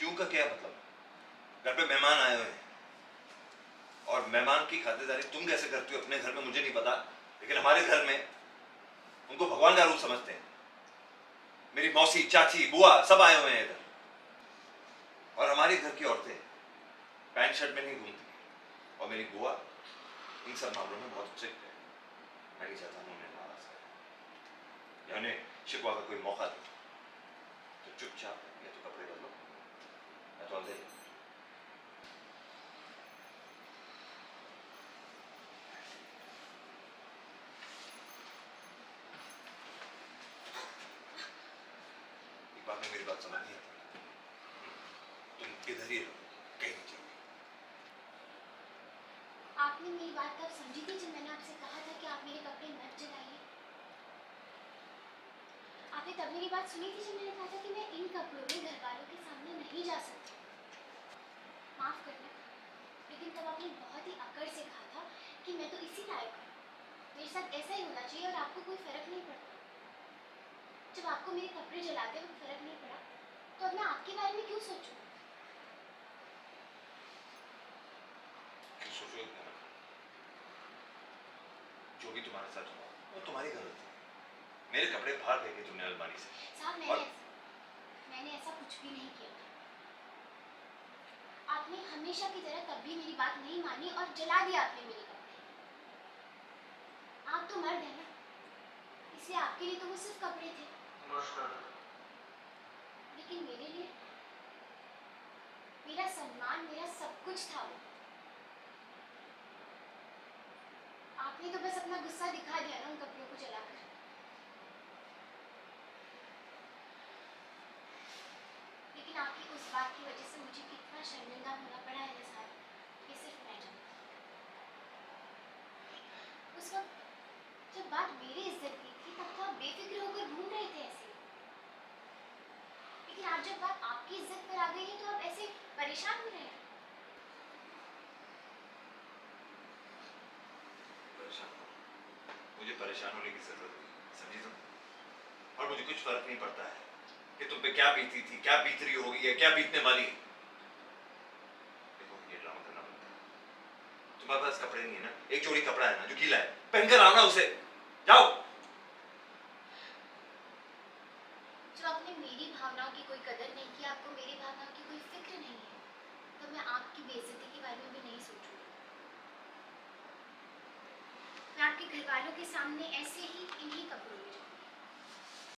क्यों का क्या मतलब? घर पे मेहमान आए हुए हैं और मेहमान की खातिरदारी तुम कैसे करती हो अपने घर में मुझे नहीं पता, लेकिन हमारे घर में उनको भगवान का रूप समझते हैं। मेरी मौसी, चाची, बुआ सब आए हुए हैं इधर, और हमारे घर की औरतें पैंट शर्ट में नहीं घूमती, और मेरी बुआ इन सब मामलों में बहुत स्ट्रिक्ट है। मैं नहीं चाहता हूं उन्हें नाराज करें या उन्हें शिकवा का कोई मौका दे। तो चुपचाप या तो कपड़े बदलो या तो अंदर। एक बार में मेरी बात समझ नहीं आती, तुम इधर ही रहो, कहीं नहीं जाओ। आपने मेरी बात कब समझी थी जब मैंने आपसे कहा था कि आप मेरे कपड़े मत जलाइए? आपने तब मेरी बात सुनी थी जब मैंने कहा था कि मैं इन कपड़ों में घर वालों के सामने नहीं जा सकती? माफ करना, लेकिन तब आपने बहुत ही अकड़ से कहा था कि मैं तो इसी लायक हूँ, मेरे साथ ऐसा ही होना चाहिए और आपको कोई फर्क नहीं पड़ता। जब आपको मेरे कपड़े जलाते हुए फर्क नहीं पड़ा, तो अब मैं आपके बारे में क्यों सोचूं? क्यों सोचोगे? जो भी तुम्हारे साथ हुआ वो तुम्हारी गलती है। मेरे कपड़े बाहर फेंके तुमने अलमारी से। साहब, और मैंने ऐसा कुछ भी नहीं किया। आपने हमेशा की तरह तब भी मेरी बात नहीं मानी और जला दिया आपने मेरे कपड़े। आप तो मर्द हैं ना, इसलिए आपके लिए तो वो सिर्फ कपड़े थे, लेकिन मेरे लिए मेरा सम्मान, मेरा सब कुछ था वो। आपने तो बस अपना गुस्सा दिखा दिया ना उन कपड़ों को जलाकर। लेकिन आपकी उस बात की वजह से मुझे कितना शर्मिंदा होना पड़ा है ना साहब, ये सिर्फ मैं जानती हूँ। उस वक्त जब बात मेरी इज्जत की थी तब तो आप बेफिक्र होकर घूम रहे थे ऐसे, लेकिन आज जब बात आपकी इज्जत पर आ गई है तो आप ऐसे परेशान हो रहे हैं। मुझे परेशान होने की जरूरत नहीं, समझी तुम? और मुझे कुछ फर्क नहीं पड़ता है कि तुम पे क्या बीती थी, क्या बीत रही होगी या क्या बीतने वाली है। देखो, ये ड्रामा करना बनता है। तुम्हारे पास कपड़े नहीं है ना, एक जोड़ी कपड़ा है ना जो गीला है, पहनकर आओ ना उसे, जाओ। जब आपने मेरी भावनाओं की कोई कदर नहीं की, आपको मेरी भावनाओं की कोई फिक्र नहीं है, तो मैं आपकी बेइज्जती के बारे में भी नहीं सोचूंगी। मैं आपके घर वालों के सामने ऐसे ही इन्हीं कपड़ों में